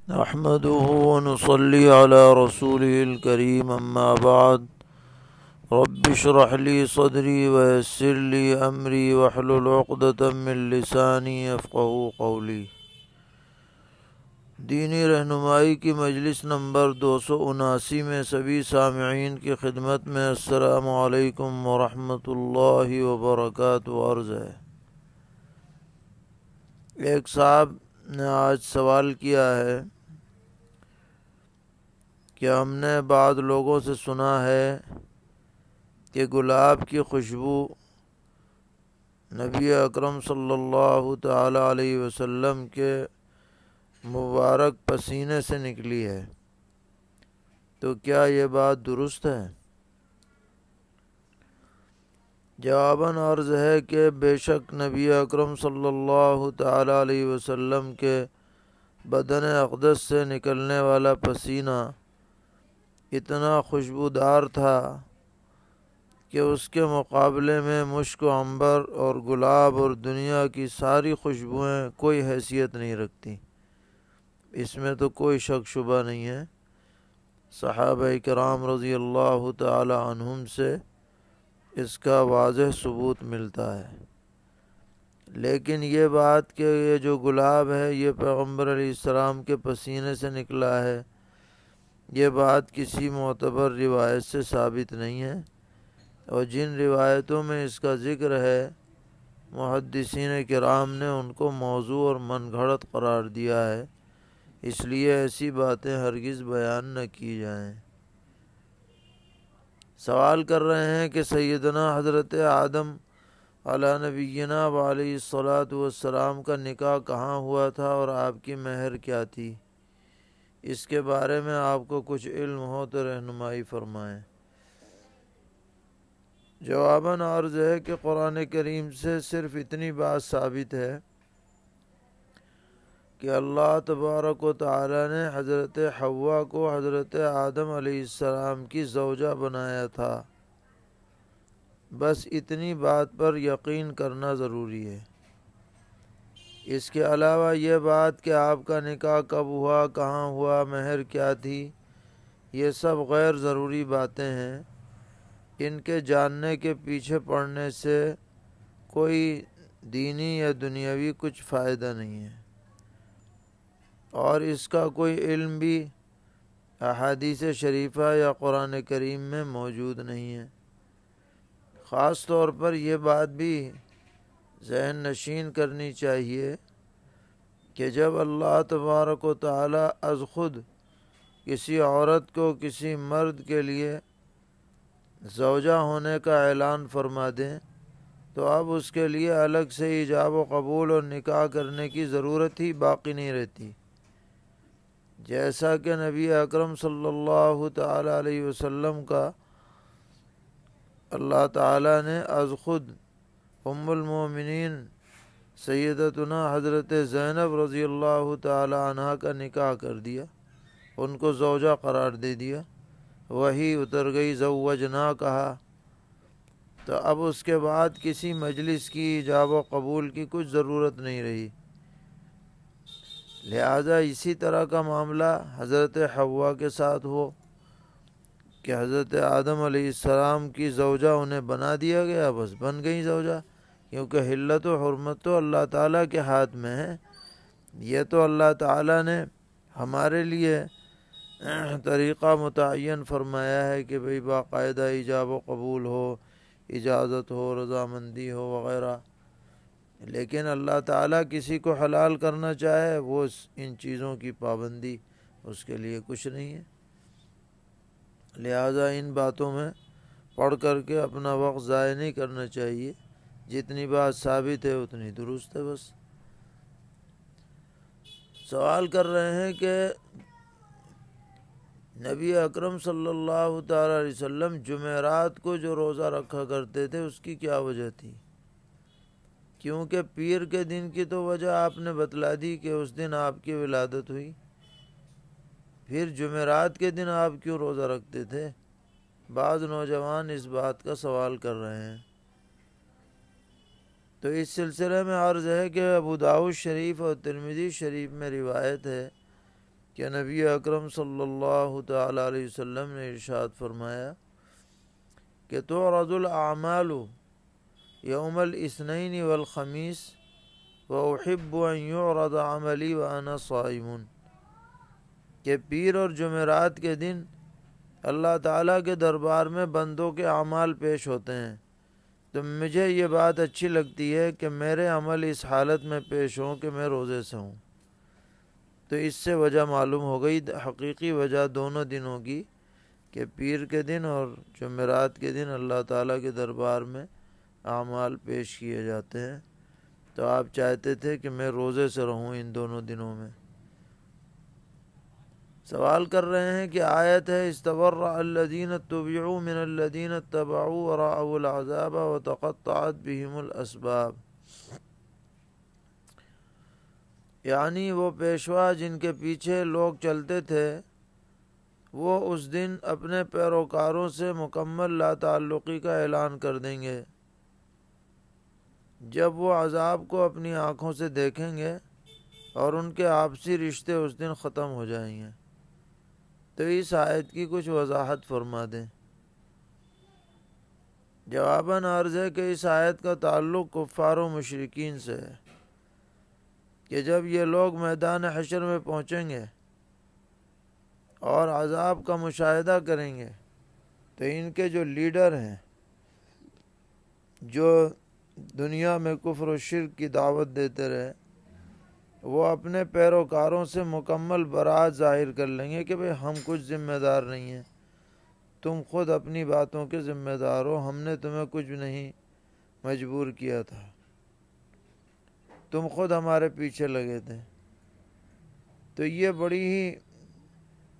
نحمده ونصلي على رسوله الكريم أما بعد رب اشرح لي صدري ويسر لي أمري واحلل عقدة من لساني يفقهوا قولي۔ دینی رہنمائی کی مجلس نمبر 279 میں سبھی سامعین کی خدمت میں السلام علیکم ورحمۃ اللہ وبرکاتہ عرض ہے۔ ایک صاحب نے آج سوال کیا ہے کہ ہم نے بعض لوگوں سے سنا ہے کہ گلاب کی خوشبو نبی اکرم صلی اللہ تعالی علیہ وسلم کے مبارک پسینے سے نکلی ہے، تو کیا یہ بات درست ہے؟ جواباً عرض ہے کہ بے شک نبی اکرم صلی اللہ تعالی علیہ وسلم کے بدن اقدس سے نکلنے والا پسینہ اتنا خوشبودار تھا کہ اس کے مقابلے میں مشک و عنبر اور گلاب اور دنیا کی ساری خوشبوئیں کوئی حیثیت نہیں رکھتی۔ اس میں تو کوئی شک شبہ نہیں ہے۔ صحابہ کرام رضی اللہ تعالی عنہم سے اس کا واضح ثبوت ملتا ہے۔ لیکن یہ بات کہ یہ جو گلاب ہے یہ پیغمبر علیہ السلام کے پسینے سے نکلا ہے، یہ بات کسی معتبر روایت سے ثابت نہیں ہے، اور جن روایتوں میں اس کا ذکر ہے محدثین کرام نے ان کو موضوع اور من گھڑت قرار دیا ہے، اس لیے ایسی باتیں ہرگز بیان نہ کی جائیں۔ سوال کر رہے ہیں کہ سیدنا حضرت آدم علی نبینا وعلیہ الصلاۃ والسلام کا نکاح کہاں ہوا تھا اور آپ کی مہر کیا تھی؟ اس کے بارے میں آپ کو کچھ علم ہو تو رہنمائی فرمائیں۔ جواباً عرض ہے کہ قرآن کریم سے صرف اتنی بات ثابت ہے کہ اللہ تبارک و تعالی نے حضرت حوا کو حضرت آدم علیہ السلام کی زوجہ بنایا تھا، بس اتنی بات پر یقین کرنا ضروری ہے۔ اس کے علاوہ یہ بات کہ آپ کا نکاح کب ہوا، کہاں ہوا، مہر کیا تھی، یہ سب غیر ضروری باتیں ہیں، ان کے جاننے کے پیچھے پڑنے سے کوئی دینی یا دنیاوی کچھ فائدہ نہیں ہے، اور اس کا کوئی علم بھی احادیث شریفہ یا قرآن کریم میں موجود نہیں ہے۔ خاص طور پر یہ بات بھی ذہن نشین کرنی چاہیے کہ جب اللہ تبارک و تعالی از خود کسی عورت کو کسی مرد کے لیے زوجہ ہونے کا اعلان فرما دیں تو اب اس کے لیے الگ سے ایجاب و قبول اور نکاح کرنے کی ضرورت ہی باقی نہیں رہتی، جیسا کہ نبی اکرم صلی اللہ تعالی علیہ وسلم کا اللہ تعالی نے از خود ام المومنین سیدتنا حضرت زینب رضی اللہ تعالی عنہا کا نکاح کر دیا، ان کو زوجہ قرار دے دیا، وہی اتر گئی، زوجنا کہا، تو اب اس کے بعد کسی مجلس کی ایجاب و قبول کی کچھ ضرورت نہیں رہی۔ لہذا اسی طرح کا معاملہ حضرت حوا کے ساتھ ہو کہ حضرت آدم علیہ السلام کی زوجہ انہیں بنا دیا گیا، بس بن گئی زوجہ، کیونکہ حلت و حرمت تو اللہ تعالیٰ کے ہاتھ میں ہے۔ یہ تو اللہ تعالیٰ نے ہمارے لیے طریقہ متعین فرمایا ہے کہ بھئی باقاعدہ ایجاب و قبول ہو، اجازت ہو، رضامندی ہو وغیرہ، لیکن اللہ تعالیٰ کسی کو حلال کرنا چاہے وہ ان چیزوں کی پابندی اس کے لیے کچھ نہیں ہے۔ لہذا ان باتوں میں پڑھ کر کے اپنا وقت ضائع نہیں کرنا چاہیے، جتنی بات ثابت ہے اتنی درست ہے۔ بس سوال کر رہے ہیں کہ نبی اکرم صلی اللہ تعالی علیہ وسلم جمعرات کو جو روزہ رکھا کرتے تھے اس کی کیا وجہ تھی؟ کیونکہ پیر کے دن کی تو وجہ آپ نے بتلا دی کہ اس دن آپ کی ولادت ہوئی، پھر جمعرات کے دن آپ کیوں روزہ رکھتے تھے؟ بعض نوجوان اس بات کا سوال کر رہے ہیں۔ تو اس سلسلے میں عرض ہے کہ ابو داؤد شریف اور ترمذی شریف میں روایت ہے کہ نبی اکرم صلی اللہ تعالی علیہ وسلم نے ارشاد فرمایا کہ تعرض الاعمال یوم الاثنین والخمیس واحب ان یعرض عملی وانا صائم، کہ پیر اور جمعرات کے دن اللہ تعالیٰ کے دربار میں بندوں کے اعمال پیش ہوتے ہیں، تو مجھے یہ بات اچھی لگتی ہے کہ میرے عمل اس حالت میں پیش ہوں کہ میں روزے سے ہوں۔ تو اس سے وجہ معلوم ہو گئی، حقیقی وجہ دونوں دنوں کی، کہ پیر کے دن اور جمعرات کے دن اللہ تعالیٰ کے دربار میں اعمال پیش کیے جاتے ہیں۔ تو آپ چاہتے تھے کہ میں روزے سے رہوں ان دونوں دنوں میں۔ سوال کر رہے ہیں کہ آیت ہے استبرأ الذین اتبعوا من الذین اتبعوا ورأوا العذاب وتقطعت بهم الاسباب، یعنی وہ پیشوا جن کے پیچھے لوگ چلتے تھے وہ اس دن اپنے پیروکاروں سے مکمل لا تعلقی کا اعلان کر دیں گے جب وہ عذاب کو اپنی آنکھوں سے دیکھیں گے، اور ان کے آپسی رشتے اس دن ختم ہو جائیں گے۔ تو اس آیت کی کچھ وضاحت فرما دیں۔ جواباً عرض ہے کہ اس آیت کا تعلق کفار و مشرکین سے ہے، کہ جب یہ لوگ میدان حشر میں پہنچیں گے اور عذاب کا مشاہدہ کریں گے تو ان کے جو لیڈر ہیں، جو دنیا میں کفر و شرک کی دعوت دیتے رہے، وہ اپنے پیروکاروں سے مکمل برات ظاہر کر لیں گے کہ بھئی ہم کچھ ذمہ دار نہیں ہیں، تم خود اپنی باتوں کے ذمہ دار ہو، ہم نے تمہیں کچھ نہیں مجبور کیا تھا، تم خود ہمارے پیچھے لگے تھے۔ تو یہ بڑی ہی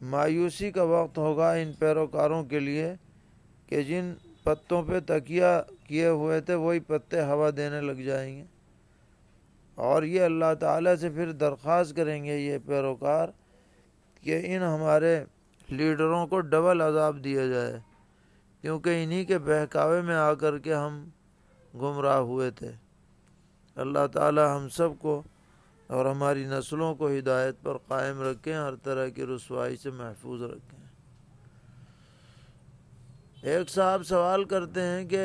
مایوسی کا وقت ہوگا ان پیروکاروں کے لیے کہ جن پتوں پہ تکیہ کیے ہوئے تھے وہی پتے ہوا دینے لگ جائیں گے، اور یہ اللہ تعالیٰ سے پھر درخواست کریں گے یہ پیروکار کہ ان ہمارے لیڈروں کو ڈبل عذاب دیا جائے، کیونکہ انہی کے بہکاوے میں آ کر کے ہم گمراہ ہوئے تھے۔ اللہ تعالیٰ ہم سب کو اور ہماری نسلوں کو ہدایت پر قائم رکھیں، ہر طرح کی رسوائی سے محفوظ رکھیں۔ ایک صاحب سوال کرتے ہیں کہ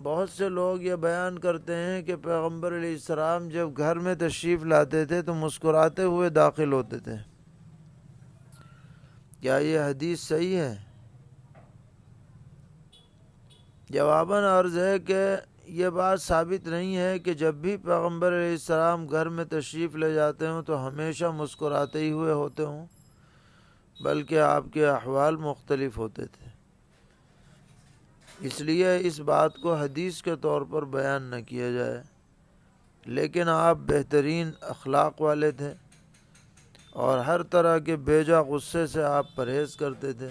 بہت سے لوگ یہ بیان کرتے ہیں کہ پیغمبر علیہ السلام جب گھر میں تشریف لاتے تھے تو مسکراتے ہوئے داخل ہوتے تھے، کیا یہ حدیث صحیح ہے؟ جواباً عرض ہے کہ یہ بات ثابت نہیں ہے کہ جب بھی پیغمبر علیہ السلام گھر میں تشریف لے جاتے ہوں تو ہمیشہ مسکراتے ہی ہوئے ہوتے ہوں، بلکہ آپ کے احوال مختلف ہوتے تھے۔ اس لیے اس بات کو حدیث کے طور پر بیان نہ کیا جائے، لیکن آپ بہترین اخلاق والے تھے اور ہر طرح کے بیجا غصے سے آپ پرہیز کرتے تھے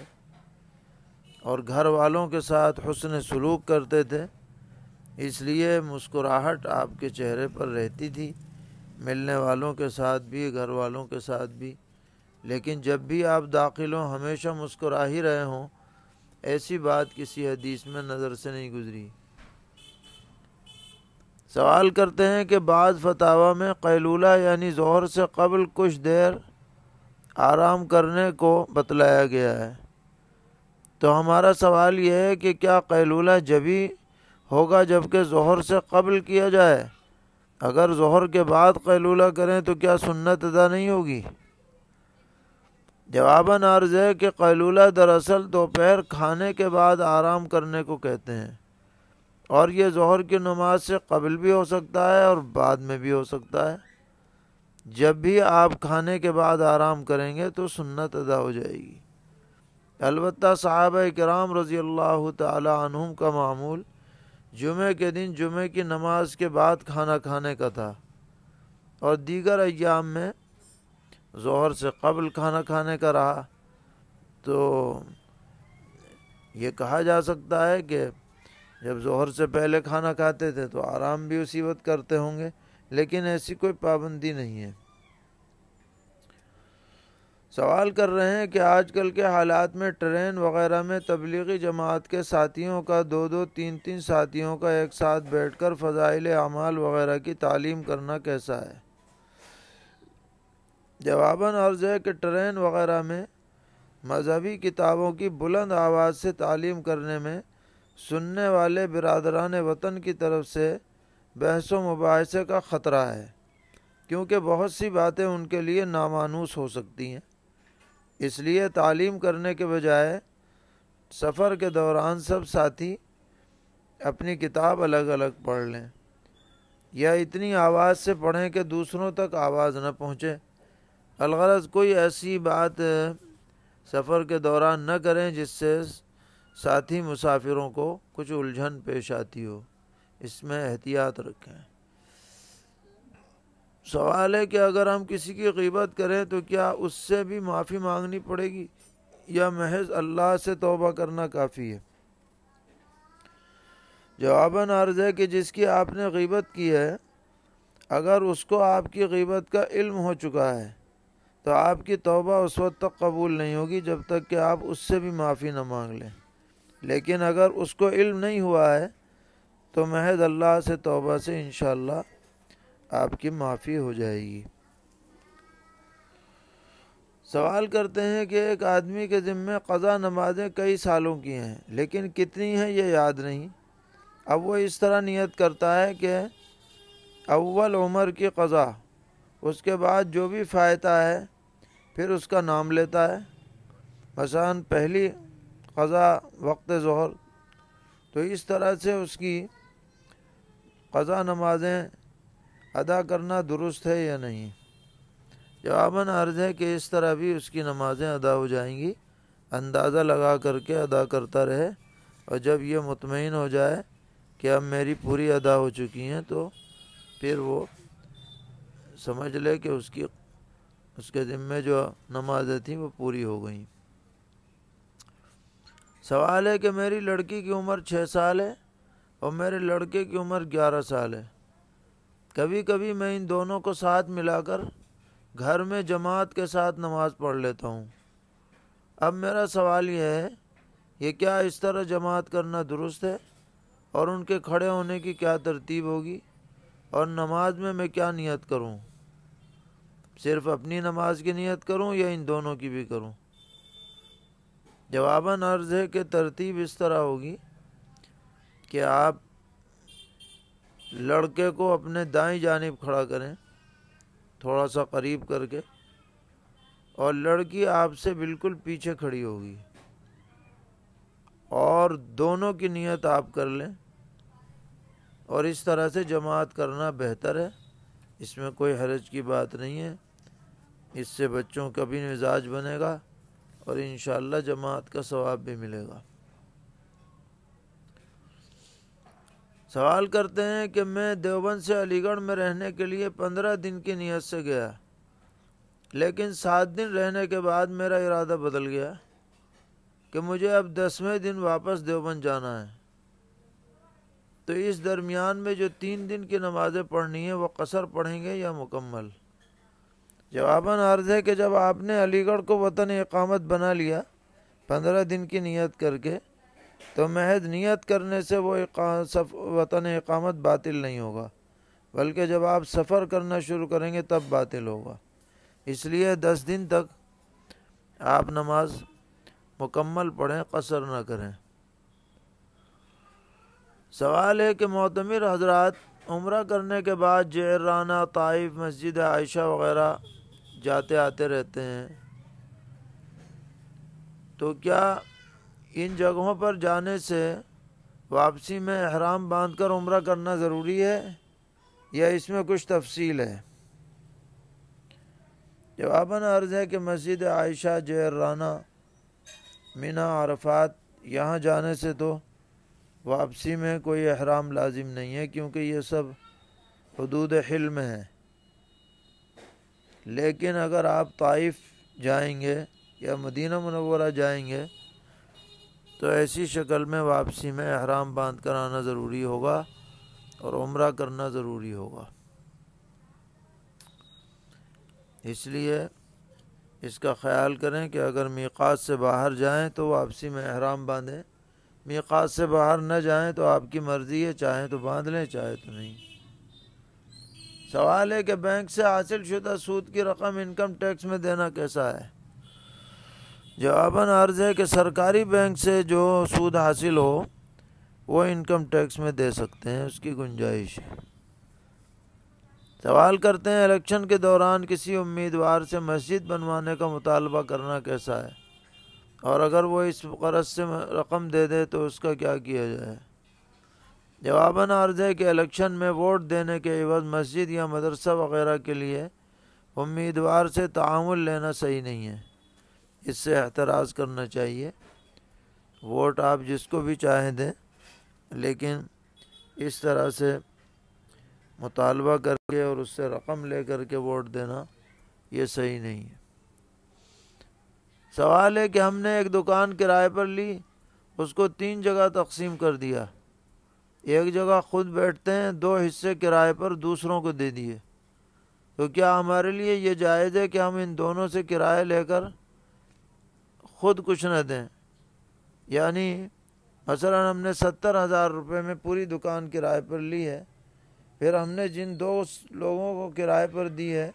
اور گھر والوں کے ساتھ حسن سلوک کرتے تھے، اس لیے مسکراہٹ آپ کے چہرے پر رہتی تھی، ملنے والوں کے ساتھ بھی گھر والوں کے ساتھ بھی۔ لیکن جب بھی آپ داخل ہوں ہمیشہ مسکرا ہی رہے ہوں، ایسی بات کسی حدیث میں نظر سے نہیں گزری۔ سوال کرتے ہیں کہ بعض فتاوی میں قیلولہ یعنی ظہر سے قبل کچھ دیر آرام کرنے کو بتلایا گیا ہے، تو ہمارا سوال یہ ہے کہ کیا قیلولہ جبھی ہوگا جبکہ ظہر سے قبل کیا جائے؟ اگر ظہر کے بعد قیلولہ کریں تو کیا سنت ادا نہیں ہوگی؟ جواباً عرض ہے کہ قیلولہ دراصل دوپہر کھانے کے بعد آرام کرنے کو کہتے ہیں، اور یہ ظہر کی نماز سے قبل بھی ہو سکتا ہے اور بعد میں بھی ہو سکتا ہے۔ جب بھی آپ کھانے کے بعد آرام کریں گے تو سنت ادا ہو جائے گی۔ البتہ صحابہ کرام رضی اللہ تعالی عنہم کا معمول جمعہ کے دن جمعہ کی نماز کے بعد کھانا کھانے کا تھا، اور دیگر ایام میں ظہر سے قبل کھانا کھانے کا رہا۔ تو یہ کہا جا سکتا ہے کہ جب ظہر سے پہلے کھانا کھاتے تھے تو آرام بھی اسی وقت کرتے ہوں گے، لیکن ایسی کوئی پابندی نہیں ہے۔ سوال کر رہے ہیں کہ آج کل کے حالات میں ٹرین وغیرہ میں تبلیغی جماعت کے ساتھیوں کا 2-3 ساتھیوں کا ایک ساتھ بیٹھ کر فضائل اعمال وغیرہ کی تعلیم کرنا کیسا ہے؟ جواباً عرض ہے کہ ٹرین وغیرہ میں مذہبی کتابوں کی بلند آواز سے تعلیم کرنے میں سننے والے برادران وطن کی طرف سے بحث و مباحثے کا خطرہ ہے، کیونکہ بہت سی باتیں ان کے لیے نامانوس ہو سکتی ہیں۔ اس لیے تعلیم کرنے کے بجائے سفر کے دوران سب ساتھی اپنی کتاب الگ الگ پڑھ لیں، یا اتنی آواز سے پڑھیں کہ دوسروں تک آواز نہ پہنچے۔ الغرض کوئی ایسی بات سفر کے دوران نہ کریں جس سے ساتھی مسافروں کو کچھ الجھن پیش آتی ہو، اس میں احتیاط رکھیں۔ سوال ہے کہ اگر ہم کسی کی غیبت کریں تو کیا اس سے بھی معافی مانگنی پڑے گی یا محض اللہ سے توبہ کرنا کافی ہے؟ جواباً عرض ہے کہ جس کی آپ نے غیبت کی ہے، اگر اس کو آپ کی غیبت کا علم ہو چکا ہے تو آپ کی توبہ اس وقت تک قبول نہیں ہوگی جب تک کہ آپ اس سے بھی معافی نہ مانگ لیں، لیکن اگر اس کو علم نہیں ہوا ہے تو محض اللہ سے توبہ سے انشاءاللہ آپ کی معافی ہو جائے گی۔ سوال کرتے ہیں کہ ایک آدمی کے ذمے قضا نمازیں کئی سالوں کی ہیں لیکن کتنی ہیں یہ یاد نہیں۔ اب وہ اس طرح نیت کرتا ہے کہ اول عمر کی قضا، اس کے بعد جو بھی فائتہ ہے پھر اس کا نام لیتا ہے، مثلا پہلی قضا وقت ظہر، تو اس طرح سے اس کی قضا نمازیں ادا کرنا درست ہے یا نہیں؟ جواباً عرض ہے کہ اس طرح بھی اس کی نمازیں ادا ہو جائیں گی، اندازہ لگا کر کے ادا کرتا رہے، اور جب یہ مطمئن ہو جائے کہ اب میری پوری ادا ہو چکی ہیں تو پھر وہ سمجھ لے کہ اس کے ذمے جو نمازیں تھیں وہ پوری ہو گئیں۔ سوال ہے کہ میری لڑکی کی عمر 6 سال ہے اور میرے لڑکے کی عمر 11 سال ہے۔ کبھی کبھی میں ان دونوں کو ساتھ ملا کر گھر میں جماعت کے ساتھ نماز پڑھ لیتا ہوں۔ اب میرا سوال یہ ہے، یہ کیا اس طرح جماعت کرنا درست ہے، اور ان کے کھڑے ہونے کی کیا ترتیب ہوگی، اور نماز میں کیا نیت کروں؟ صرف اپنی نماز کی نیت کروں یا ان دونوں کی بھی کروں؟ جواباً عرض ہے کہ ترتیب اس طرح ہوگی کہ آپ لڑکے کو اپنے دائیں جانب کھڑا کریں تھوڑا سا قریب کر کے، اور لڑکی آپ سے بالکل پیچھے کھڑی ہوگی، اور دونوں کی نیت آپ کر لیں، اور اس طرح سے جماعت کرنا بہتر ہے۔ اس میں کوئی حرج کی بات نہیں ہے، اس سے بچوں کا بھی مزاج بنے گا اور انشاءاللہ جماعت کا ثواب بھی ملے گا۔ سوال کرتے ہیں کہ میں دیوبند سے علی گڑھ میں رہنے کے لیے 15 دن کی نیت سے گیا، لیکن 7 دن رہنے کے بعد میرا ارادہ بدل گیا کہ مجھے اب 10ویں دن واپس دیوبند جانا ہے، تو اس درمیان میں جو 3 دن کی نمازیں پڑھنی ہیں وہ قصر پڑھیں گے یا مکمل؟ جواباً عرض ہے کہ جب آپ نے علی گڑھ کو وطن اقامت بنا لیا 15 دن کی نیت کر کے، تو محض نیت کرنے سے وہ وطن اقامت باطل نہیں ہوگا، بلکہ جب آپ سفر کرنا شروع کریں گے تب باطل ہوگا۔ اس لیے 10 دن تک آپ نماز مکمل پڑھیں، قصر نہ کریں۔ سوال ہے کہ معتمر حضرات عمرہ کرنے کے بعد جعرانہ، طائف، مسجد عائشہ وغیرہ جاتے آتے رہتے ہیں، تو کیا ان جگہوں پر جانے سے واپسی میں احرام باندھ کر عمرہ کرنا ضروری ہے یا اس میں کچھ تفصیل ہے؟ جواباً عرض ہے کہ مسجد عائشہ، جعرانہ، منی، عرفات، یہاں جانے سے تو واپسی میں کوئی احرام لازم نہیں ہے، کیونکہ یہ سب حدود حلم ہیں۔ لیکن اگر آپ طائف جائیں گے یا مدینہ منورہ جائیں گے تو ایسی شکل میں واپسی میں احرام باندھ کر آنا ضروری ہوگا اور عمرہ کرنا ضروری ہوگا۔ اس لیے اس کا خیال کریں کہ اگر میقات سے باہر جائیں تو واپسی میں احرام باندھیں، میقات سے باہر نہ جائیں تو آپ کی مرضی ہے، چاہیں تو باندھ لیں چاہے تو نہیں۔ سوال ہے کہ بینک سے حاصل شدہ سود کی رقم انکم ٹیکس میں دینا کیسا ہے؟ جواباً عرض ہے کہ سرکاری بینک سے جو سود حاصل ہو وہ انکم ٹیکس میں دے سکتے ہیں، اس کی گنجائش ہے۔ سوال کرتے ہیں الیکشن کے دوران کسی امیدوار سے مسجد بنوانے کا مطالبہ کرنا کیسا ہے، اور اگر وہ اس غرض سے رقم دے دے تو اس کا کیا کیا جائے؟ جواباً عرض ہے کہ الیکشن میں ووٹ دینے کے عوض مسجد یا مدرسہ وغیرہ کے لیے امیدوار سے تعامل لینا صحیح نہیں ہے، اس سے احتراز کرنا چاہیے۔ ووٹ آپ جس کو بھی چاہیں دیں، لیکن اس طرح سے مطالبہ کر کے اور اس سے رقم لے کر کے ووٹ دینا یہ صحیح نہیں ہے۔ سوال ہے کہ ہم نے ایک دکان کرائے پر لی، اس کو 3 جگہ تقسیم کر دیا، ایک جگہ خود بیٹھتے ہیں، 2 حصے کرائے پر دوسروں کو دے دیے، تو کیا ہمارے لیے یہ جائز ہے کہ ہم ان دونوں سے کرایہ لے کر خود کچھ نہ دیں؟ یعنی مثلا ہم نے 70,000 روپے میں پوری دکان کرائے پر لی ہے، پھر ہم نے جن 2 لوگوں کو کرائے پر دی ہے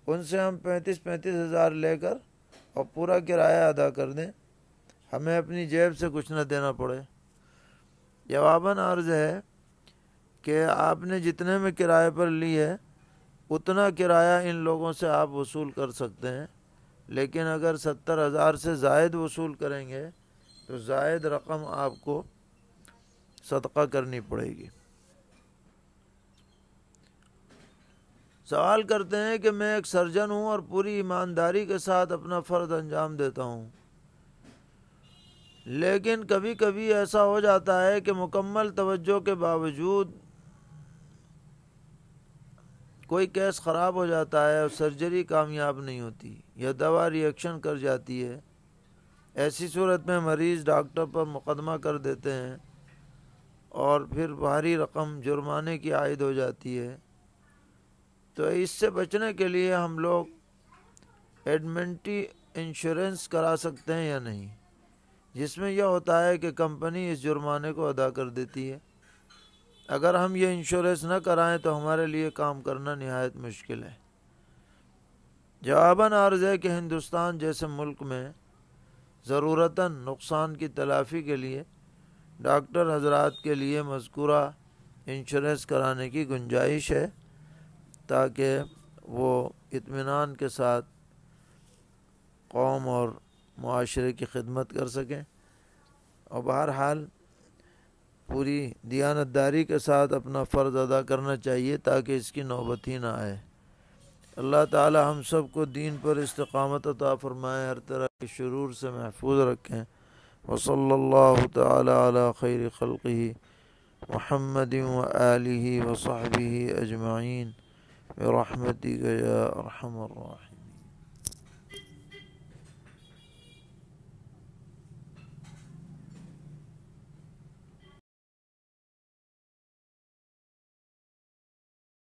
ان سے ہم 35,000 لے کر اور پورا کرایہ ادا کر دیں، ہمیں اپنی جیب سے کچھ نہ دینا پڑے۔ جواباً عرض ہے کہ آپ نے جتنے میں کرائے پر لی ہے اتنا کرایہ ان لوگوں سے آپ وصول کر سکتے ہیں، لیکن اگر 70,000 سے زائد وصول کریں گے تو زائد رقم آپ کو صدقہ کرنی پڑے گی۔ سوال کرتے ہیں کہ میں ایک سرجن ہوں اور پوری ایمانداری کے ساتھ اپنا فرض انجام دیتا ہوں، لیکن کبھی کبھی ایسا ہو جاتا ہے کہ مکمل توجہ کے باوجود کوئی کیس خراب ہو جاتا ہے اور سرجری کامیاب نہیں ہوتی یا دوا ری ایکشن کر جاتی ہے۔ ایسی صورت میں مریض ڈاکٹر پر مقدمہ کر دیتے ہیں اور پھر بھاری رقم جرمانے کی عائد ہو جاتی ہے۔ تو اس سے بچنے کے لیے ہم لوگ ایڈمنٹی انشورنس کرا سکتے ہیں یا نہیں، جس میں یہ ہوتا ہے کہ کمپنی اس جرمانے کو ادا کر دیتی ہے۔ اگر ہم یہ انشورنس نہ کرائیں تو ہمارے لیے کام کرنا نہایت مشکل ہے۔ جواباً عرض ہے کہ ہندوستان جیسے ملک میں ضرورتاً نقصان کی تلافی کے لیے ڈاکٹر حضرات کے لیے مذکورہ انشورنس کرانے کی گنجائش ہے، تاکہ وہ اطمینان کے ساتھ قوم اور معاشرے کی خدمت کر سکیں، اور بہرحال پوری دیانتداری کے ساتھ اپنا فرض ادا کرنا چاہیے تاکہ اس کی نوبت ہی نہ آئے۔ اللہ تعالی ہم سب کو دین پر استقامت عطا فرمائے، ہر طرح کے شرور سے محفوظ رکھیں۔ وصلی اللہ تعالی علی خیر خلقہ محمد وآلہ وصحبہ اجمعین برحمتک یا ارحم الراحمین۔